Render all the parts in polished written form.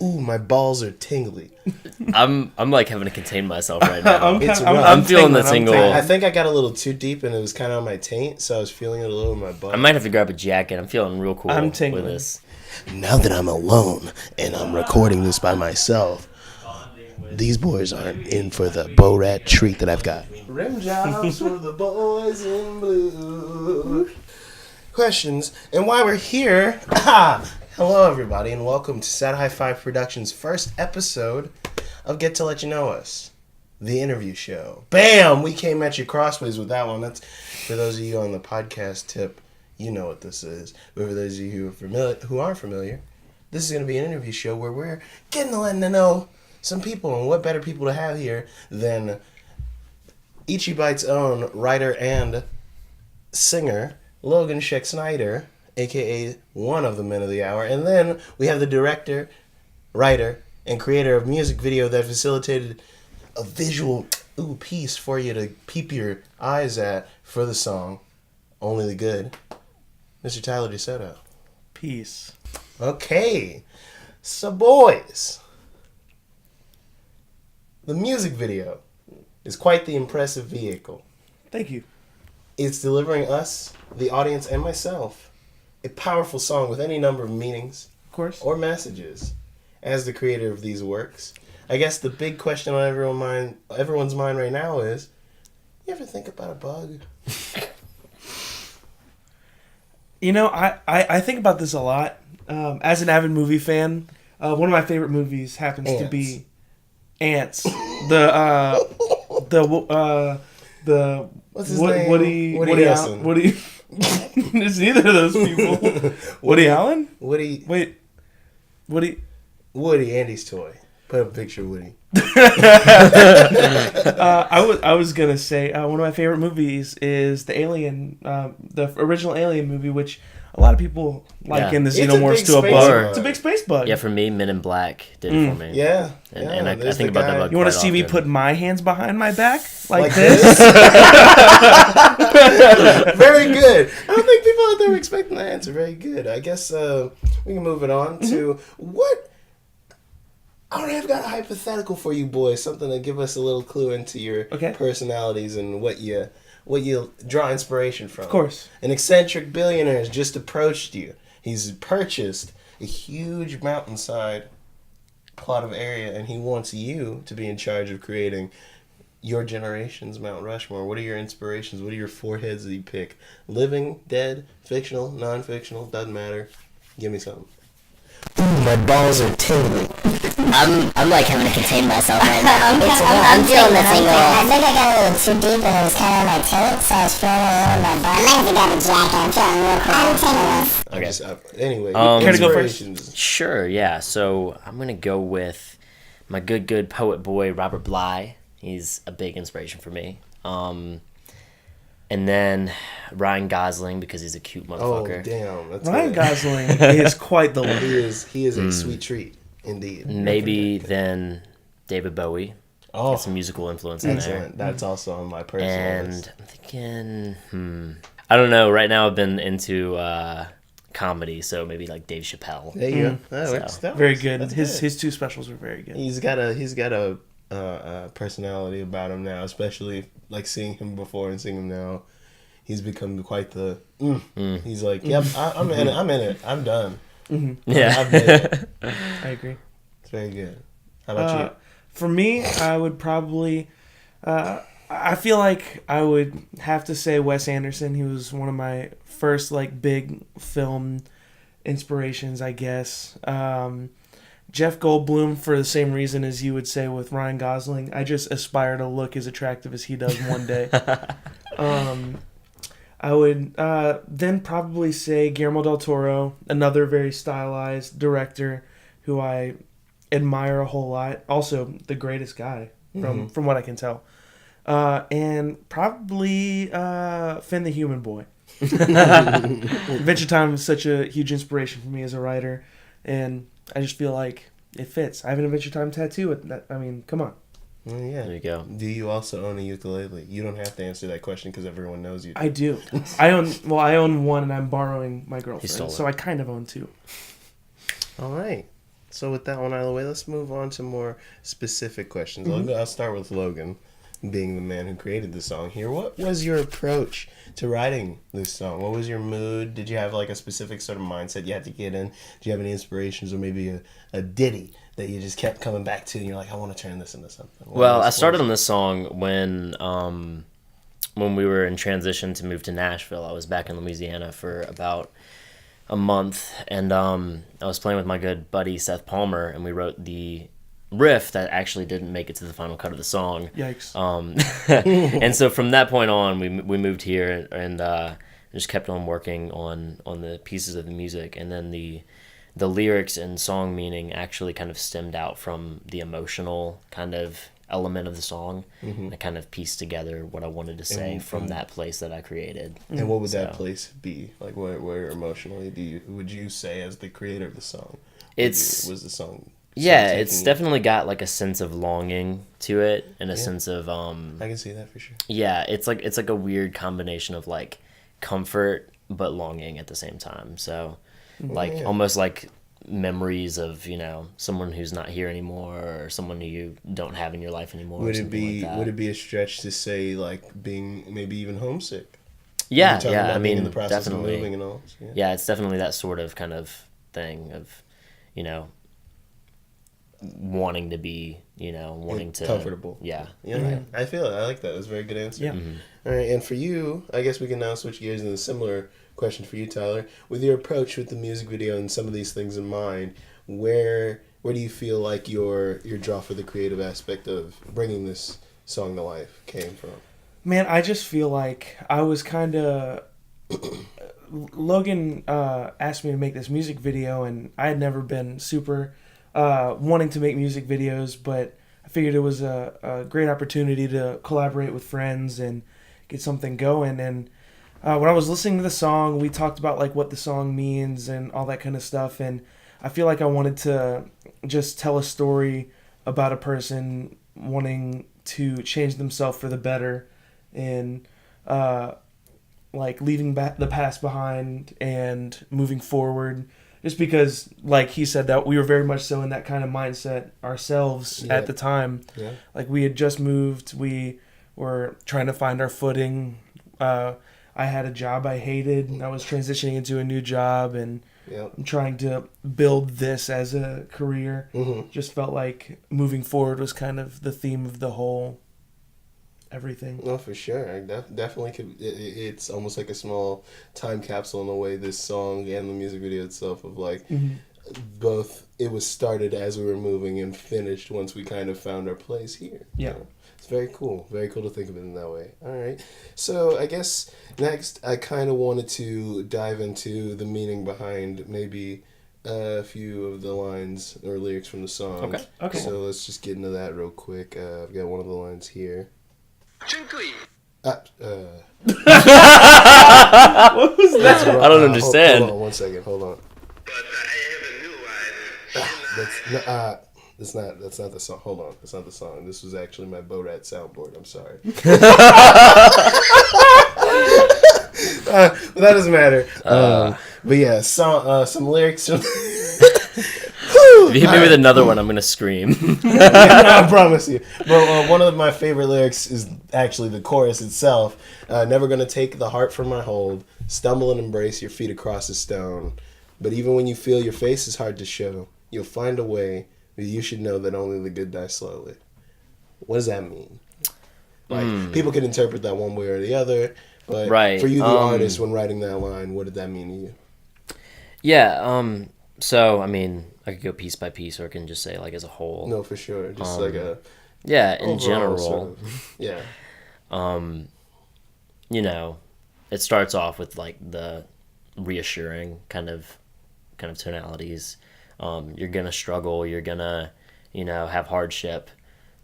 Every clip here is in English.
Ooh, my balls are tingly. I'm like having to contain myself right now. I'm feeling the tingle. I think I got a little too deep and it was kind of on my taint, so I was feeling it a little in my butt. I might have to grab a jacket. I'm feeling real cool I'm with tingling. this. Now that I'm alone and I'm recording this by myself, these boys aren't in for the bow rat treat that I've got. Rim jobs for the boys in blue. Questions. And while we're here, hello everybody and welcome to Sad High Five Productions' first episode of Getaletchaknowus, the interview show. Bam! We came at you crossways with that one. That's for those of you on the podcast tip. You know what this is. But for those of you who aren't familiar, this is going to be an interview show where we're getting to letting to know some people, and what better people to have here than Itchibite's own writer and singer, Logan Schedneyder, a.k.a. one of the men of the hour. And then we have the director, writer, and creator of music video that facilitated a visual piece for you to peep your eyes at for the song Only the Good, Mr. Tyler DeSoto. Peace. Okay, so boys, the music video is quite the impressive vehicle. Thank you. It's delivering us, the audience, and myself, a powerful song with any number of meanings, Of course. or messages. As the creator of these works, I guess the big question on everyone's mind right now is, you ever think about a bug? You know, I think about this a lot. As an avid movie fan, one of my favorite movies happens to be Ants. The What's his name? Woody Allen. Woody. It's neither of those people. Woody Allen? Woody. Wait. Woody. Andy's toy. Put up a picture of Woody. I was gonna say one of my favorite movies is the Alien, the original Alien movie, which a lot of people like in the Xenomorphs to a bug. It's a big space bug. Yeah, for me, Men in Black did it for me. Yeah. And I think about that bug. You want to quite see me often. put my hands behind my back like this? Very good. I don't think people out there were expecting that answer. Very good. I guess we can move it on to what. I've got a hypothetical for you boys, something to give us a little clue into your personalities and what you draw inspiration from. Of course. An eccentric billionaire has just approached you. He's purchased a huge mountainside plot of area, and he wants you to be in charge of creating your generation's Mount Rushmore. What are your inspirations? What are your foreheads that you pick? Living, dead, fictional, non-fictional, doesn't matter. Give me something. Ooh, my balls are tingling. I'm like having to contain myself right now. I'm feeling the tingle. I think I got a little too deep and it was kind of on my taint, so I was feeling it a little in my butt. I might have to grab a jacket. I'm feeling real cool. Okay. Anyway, care to go first? Sure, yeah. So I'm going to go with my good poet boy, Robert Bly. He's a big inspiration for me. And then Ryan Gosling, because he's a cute motherfucker. Oh, damn. That's Ryan good. Gosling is quite the look. He is a sweet treat, indeed. Maybe then David Bowie. Oh, Get some musical influence in there. excellent. That's also on my personal And list. I'm thinking, I don't know. Right now I've been into comedy, so maybe like Dave Chappelle. There you go. That works. Very good. That's His two specials are very good. He's got a personality about him now, especially like seeing him before and seeing him now. He's become quite the. He's like, yep, I'm in it. I'm done. Yeah, I've made it. I agree. It's very good. How about you? For me, I would probably. I feel like I would have to say Wes Anderson. He was one of my first like big film inspirations, I guess. Jeff Goldblum, for the same reason as you would say with Ryan Gosling. I just aspire to look as attractive as he does one day. I would then probably say Guillermo del Toro, another very stylized director who I admire a whole lot. Also, the greatest guy from what I can tell. And probably Finn the Human Boy. Adventure Time is such a huge inspiration for me as a writer, and I just feel like it fits. I have an Adventure Time tattoo. Come on. Yeah. there you go. Do you also own a ukulele? You don't have to answer that question because everyone knows you. I do. I own one, and I'm borrowing my stole girlfriend, it. so I kind of own two. All right. So with that one out of the way, let's move on to more specific questions. I'll start with Logan, being the man who created the song here. What was your approach to writing this song? What was your mood? Did you have like a specific sort of mindset you had to get in? Did you have any inspirations or maybe a ditty that you just kept coming back to and you're like, I want to turn this into something? I started on this song when we were in transition to move to Nashville. I was back in Louisiana for about a month, and I was playing with my good buddy Seth Palmer, and we wrote the riff that actually didn't make it to the final cut of the song. Yikes. And so from that point on, we moved here and just kept on working on the pieces of the music, and then the lyrics and song meaning actually kind of stemmed out from the emotional kind of element of the song. I kind of pieced together what I wanted to say from that place that I created. And what would that place be? Like where emotionally would you say as the creator of the song? Was the song? Yeah, it's definitely got like a sense of longing to it and a sense of I can see that for sure. Yeah, it's like a weird combination of like comfort but longing at the same time. So like almost like memories of, you know, someone who's not here anymore or someone who you don't have in your life anymore. Would it be a stretch to say like being maybe even homesick? Yeah, I mean, in the process definitely. of moving and all. Yeah, it's definitely that sort of kind of thing of, you know, wanting to be, you know, wanting to comfortable. Yeah. Right. I feel it. I like that. That's a very good answer. Yeah. All right, and for you, I guess we can now switch gears into a similar question for you, Tyler. With your approach with the music video and some of these things in mind, where do you feel like your draw for the creative aspect of bringing this song to life came from? Man, I just feel like I was kind of... Logan asked me to make this music video, and I had never been super wanting to make music videos, but I figured it was a great opportunity to collaborate with friends and get something going. And when I was listening to the song, we talked about like what the song means and all that kind of stuff, and I feel like I wanted to just tell a story about a person wanting to change themselves for the better and like leaving the past behind and moving forward. Just because, like he said, that we were very much so in that kind of mindset ourselves at the time. Yeah. Like we had just moved, we were trying to find our footing. I had a job I hated, and I was transitioning into a new job, and I'm trying to build this as a career. Just felt like moving forward was kind of the theme of the whole everything. No, for sure. I definitely could. It's almost like a small time capsule in a way, this song and the music video itself, of like both. It was started as we were moving and finished once we kind of found our place here. Yeah. You know? It's very cool. Very cool to think of it in that way. All right. So I guess next I kind of wanted to dive into the meaning behind maybe a few of the lines or lyrics from the song. Okay. So let's just get into that real quick. I've got one of the lines here. What was that? I don't understand. Hold on 1 second. Hold on. But I have a new one. That's not the song. Hold on. That's not the song. This was actually my Borat soundboard. I'm sorry. But that doesn't matter. But yeah, some lyrics. If you hit me with another one, I'm going to scream. I promise you. But one of my favorite lyrics is actually the chorus itself. Never gonna take the heart from my hold, stumble and embrace your feet across a stone. But even when you feel your face is hard to show, you'll find a way, but you should know that only the good die slowly. What does that mean? Like, people can interpret that one way or the other, but for you, the artist, when writing that line, what did that mean to you? Yeah, so, I mean, I could go piece by piece, or I can just say, like, as a whole. No, for sure. Just like a... Yeah, in general. Sort of, yeah. You know, it starts off with, like, the reassuring kind of tonalities. You're going to struggle. You're going to, you know, have hardship.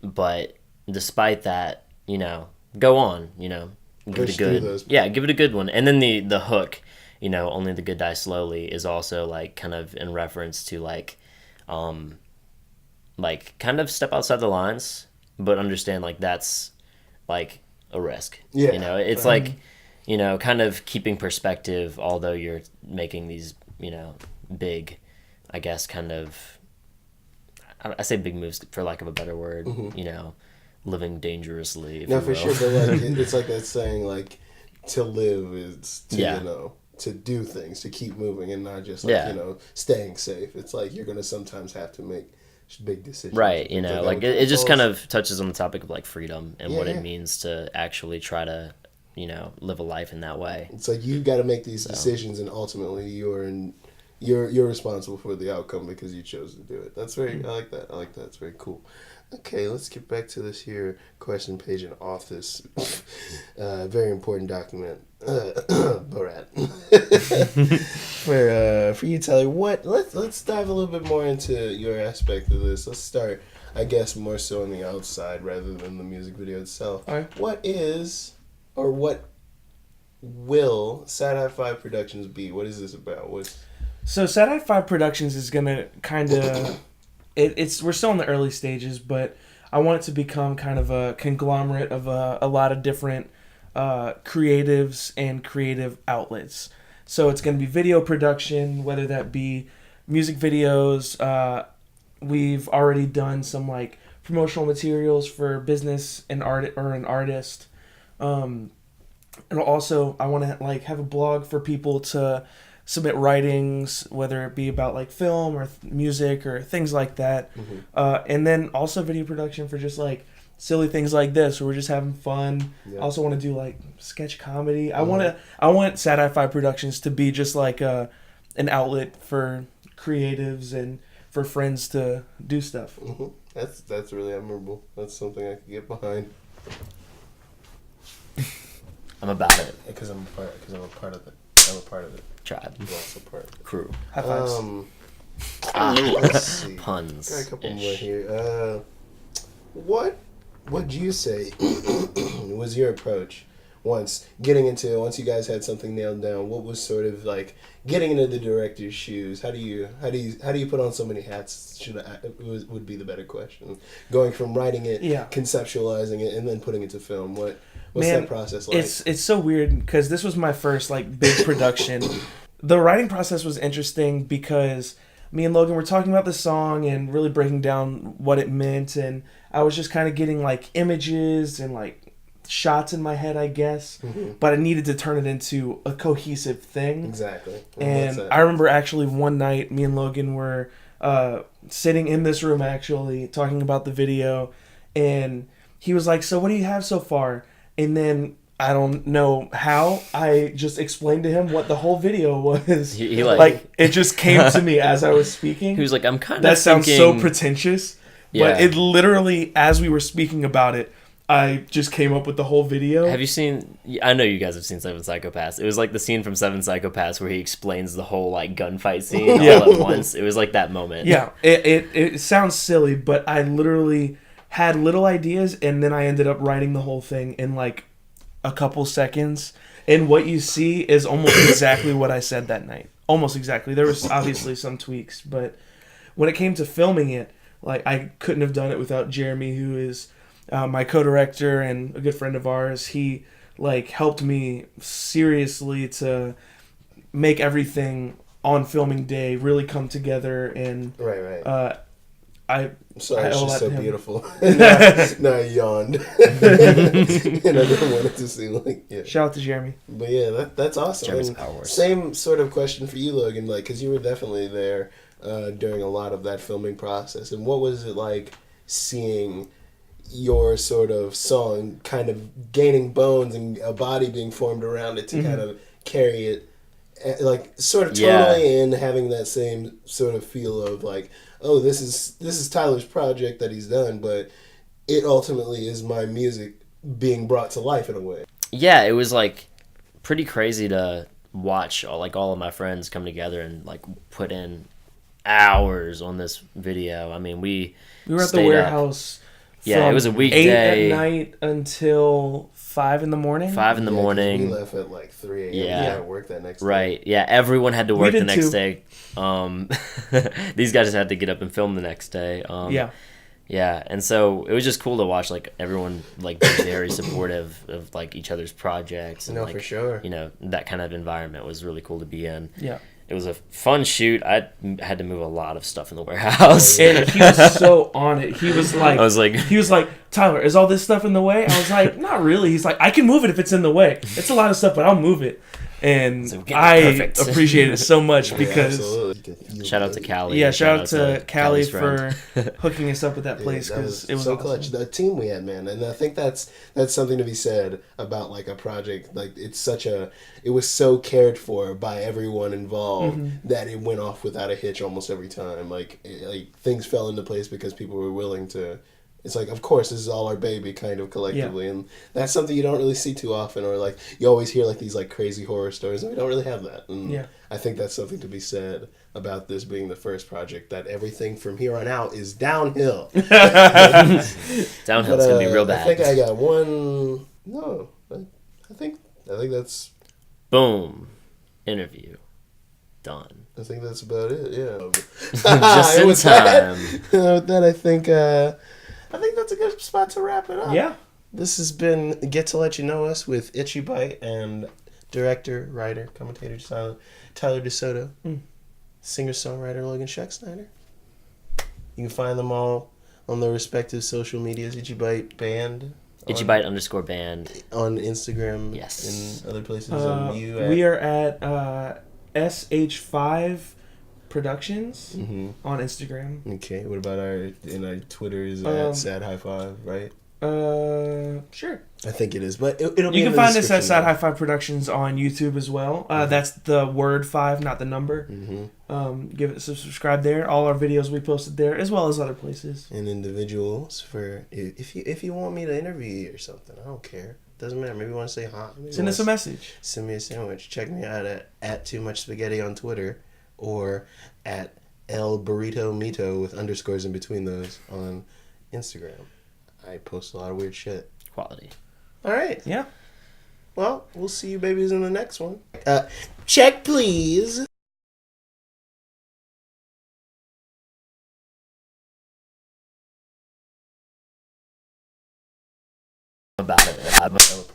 But despite that, you know, go on, you know. Give it a good... Yeah, give it a good one. And then the hook... You know, only the good die slowly is also like kind of in reference to like kind of step outside the lines, but understand like that's like a risk. Yeah. You know, it's like, you know, kind of keeping perspective, although you're making these, you know, big, I guess, kind of I say big moves for lack of a better word, you know, living dangerously. If No, you for will. sure. But like, it's like that saying, like, to live is to, Yeah. you know, to do things, to keep moving, and not just like, Yeah. you know, staying safe. It's like you're gonna sometimes have to make big decisions. Right, you know, like it just kind of touches on the topic of like freedom and what Yeah. it means to actually try to, you know, live a life in that way. It's like you got to make these decisions, and ultimately you're responsible for the outcome because you chose to do it. That's very I like that. It's very cool. Okay, let's get back to this here question page and office. Very important document. Borat. For you, Tyler, let's dive a little bit more into your aspect of this. Let's start, I guess, more so on the outside rather than the music video itself. All right. What is, or what will Sad High 5 Productions be? What is this about? So Sad High 5 Productions is gonna kind of we're still in the early stages, but I want it to become kind of a conglomerate of a lot of different creatives and creative outlets. So it's going to be video production, whether that be music videos. We've already done some like promotional materials for business and art or an artist. And also I want to like have a blog for people to submit writings, whether it be about like film or music or things like that. And then also video production for just like silly things like this where we're just having fun. I also want to do like sketch comedy. I want Sad High 5 Productions to be just like an outlet for creatives and for friends to do stuff. That's really admirable. That's something I could get behind. I'm about it. Because I'm a part of it. I'm a part of it. Tribe. I'm also part of it. Crew. High fives. Let's see. Puns. Got a couple more here. What would you say was your approach once you guys had something nailed down? What was sort of like getting into the director's shoes? How do you put on so many hats? Would be the better question. Going from writing it, conceptualizing it, and then putting it to film. What's that process like? It's so weird because this was my first like big production. The writing process was interesting because me and Logan were talking about the song and really breaking down what it meant, and I was just kind of getting like images and like shots in my head, I guess, but I needed to turn it into a cohesive thing. Exactly. And I remember actually one night me and Logan were sitting in this room actually talking about the video, and he was like, "So what do you have so far?" And then I don't know how I just explained to him what the whole video was. He like it just came to me as I was speaking. He was like, "I'm kind of that sounds thinking... so pretentious." Yeah. But it literally, as we were speaking about it, I just came up with the whole video. Have you seen... I know you guys have seen Seven Psychopaths. It was like the scene from Seven Psychopaths where he explains the whole like gunfight scene all at once. It was like that moment. Yeah, it sounds silly, but I literally had little ideas, and then I ended up writing the whole thing in like a couple seconds. And what you see is almost exactly what I said that night. Almost exactly. There was obviously some tweaks, but when it came to filming it, like I couldn't have done it without Jeremy, who is my co-director and a good friend of ours. He like helped me seriously to make everything on filming day really come together, and right. Sorry, it's just so beautiful. No, I yawned. And I didn't want it to seem like Shout out to Jeremy. But yeah, that's awesome. Jeremy's And powers. same sort of question for you, Logan, like because you were definitely there during a lot of that filming process. And what was it like seeing your sort of song kind of gaining bones and a body being formed around it to kind of carry it, like sort of totally in, having that same sort of feel of like, oh, this is Tyler's project that he's done, but it ultimately is my music being brought to life in a way. Yeah, it was like pretty crazy to watch all of my friends come together and like put in hours on this video. I mean, we were at the warehouse. Yeah, it was a weekday. 8 at night until 5 in the morning. 5 in the morning. We left at like 3 a.m. Yeah. We had to work that next day. Right. Yeah, everyone had to work the next too. day. These guys had to get up and film the next day. Yeah, and so it was just cool to watch like everyone like be very supportive of like each other's projects. And, No, like, for sure. You know, that kind of environment was really cool to be in. Yeah. It was a fun shoot. I had to move a lot of stuff in the warehouse. And he was so on it. He was like, Tyler, is all this stuff in the way? I was like, not really. He's like, I can move it if it's in the way. It's a lot of stuff, but I'll move it. And So I perfect. appreciate it so much because Shout out to Callie. yeah, shout out to Callie Callie's friend. for hooking us up with that place That because it was so awesome. clutch. The team we had, man, and I think that's something to be said about like a project. Like it was so cared for by everyone involved that it went off without a hitch almost every time. Like things fell into place because people were willing to. It's like, of course, this is all our baby, kind of collectively, and that's something you don't really see too often. Or like you always hear like these like crazy horror stories, and we don't really have that. And I think that's something to be said about this being the first project. That everything from here on out is downhill. Downhill's gonna be real bad. I think I got one. No, I think that's. Boom. Interview. Done. I think that's about it. Yeah. Just in time. With that, I think that's a good spot to wrap it up. Yeah. This has been Get to Let You Know Us with Itchibite and director, writer, commentator, Tyler DeSoto, singer-songwriter Logan Schedneyder. You can find them all on their respective social medias. Itchibite Band. Itchibite_band. On Instagram. Yes. And other places. We are at SH5 Productions on Instagram. Okay. What about our Twitter is at Sad High Five, right? Sure. I think it is, but it'll be. You in can the find us at description. Sad High Five Productions on YouTube as well. That's the word 5, not the number. Give it a subscribe there. All our videos we posted there, as well as other places. And individuals for if you want me to interview you or something, I don't care. Doesn't matter. Maybe you want to say hi. Send us a message. Send me a sandwich. Check me out at Too Much Spaghetti on Twitter or at El Burrito Mito with underscores in between those on Instagram. I post a lot of weird shit. Quality. All right. Yeah. Well, we'll see you babies in the next one. Check, please. About it.